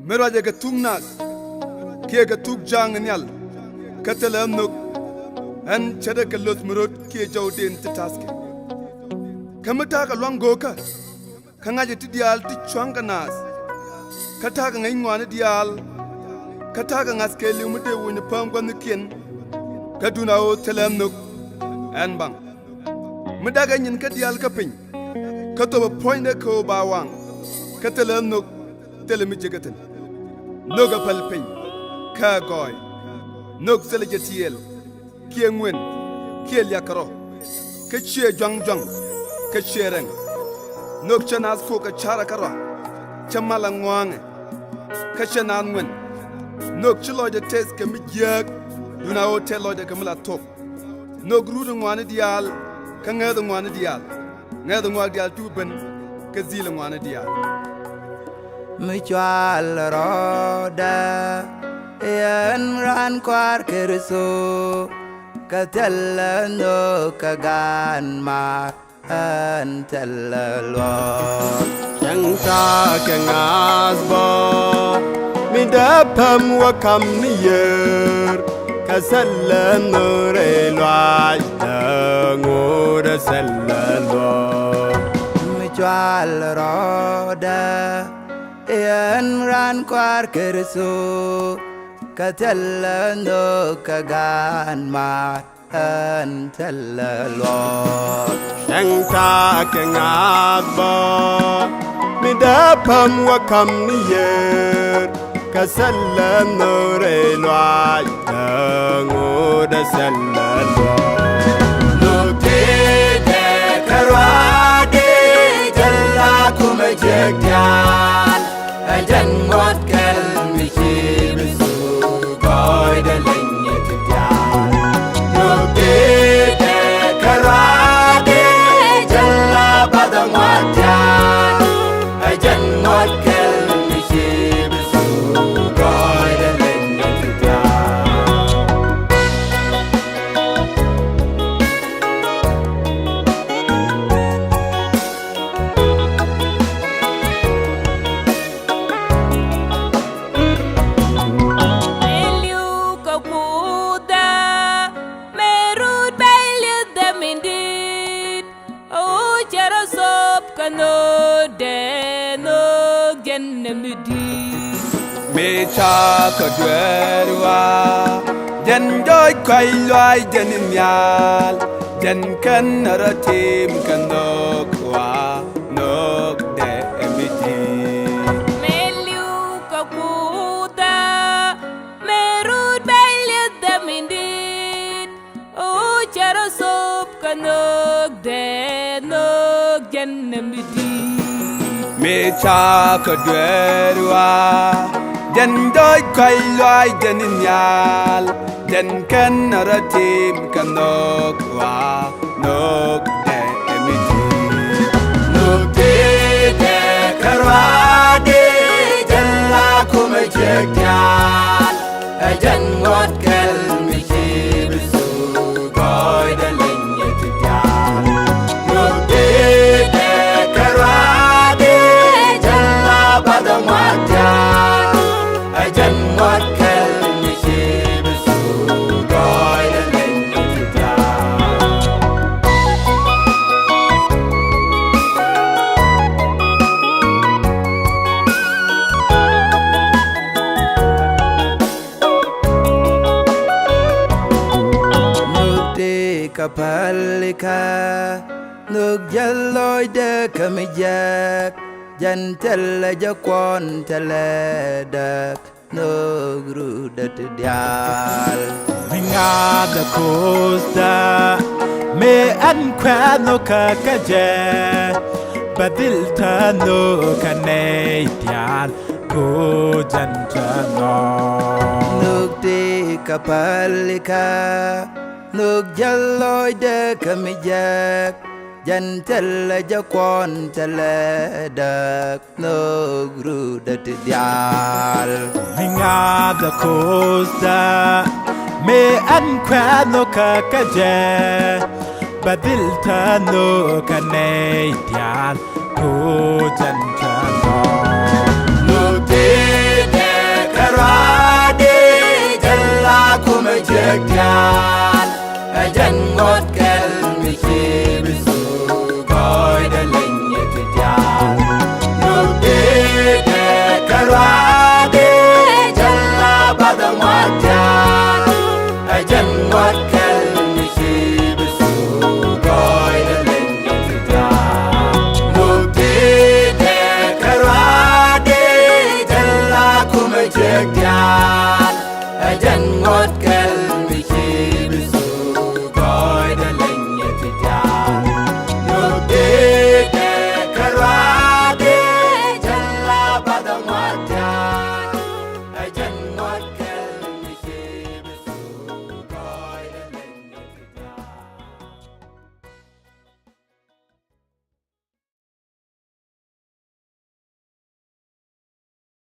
meraja ga tungnas ke ga tuk jang nyal katalam nuk an chada ka los murut ke jawden taske kamata ka longo ka kangaje ti dial ti chwanga nas kata ka ngai ngwana dial kata ka ngaske limude woni pangwan ken kaduna o talam nuk an bang mudaga nyin ka dial ka pin kato ba point ko bawang katalam nuk telemi jegatan noga palpin ka goy nog selejetiel kiengwen kiel yakaro ke chie jang ke chereng nog chanas fo ka chara kara chamala ngwang ka chanan wen nog chilo de tes ke mi yak duna hotel lo de kamla top nog rudu ngwane dial ka ngado ngwane dial tu ben ke zil ngwane dial mi chwal roda en ran kwar kerso katella no kagan ma an tellalo yang ta ke ngasbo mi dapam wa kam ni yer kasallan no re lwa ngor sallalo mi chwal roda en ran kwar kerso katella no kagan ma an tellalo yang ta ke ngasbo mi dapam wa kam ni yer kasallan no re lwa ngor sallalo no te karade jalla kumajekyan ajan ngot kel mi chibisu goy de lenye tyan no te karade jalla badamatan ajan ngot kel mi chibisu goy de lenye tyan me cha ka dwerwa jan joy kwai loy jan nyal jan kan ratim kan dokwa nok de emiti meliu ka kuda merut belle de mindit o chara sop kanok de nok jan emiti me cha ka dwerwa jan joy kwai loy jan nyal jan kan ratim kan dokwa nok de emiti no te karade jalla kumajekyan ajan ngot kel mi chibisu goy de lenye tyan no te karade jalla badamatan ajan ngot kel mi chibisu goy de lenye tyan kapalika nuk jalloy de kamijak jantella jakon teledak nuk rudat dial minga da costa me an kwano kakaje badil tano kanetial ko jantano nuk te kapalika nuk jalloy de kamijak jantella jakon teledak nuk rudat dial minga da costa me an kwano kakaje badil tano kanetial ko jantano nuk te nước tràn chân ngót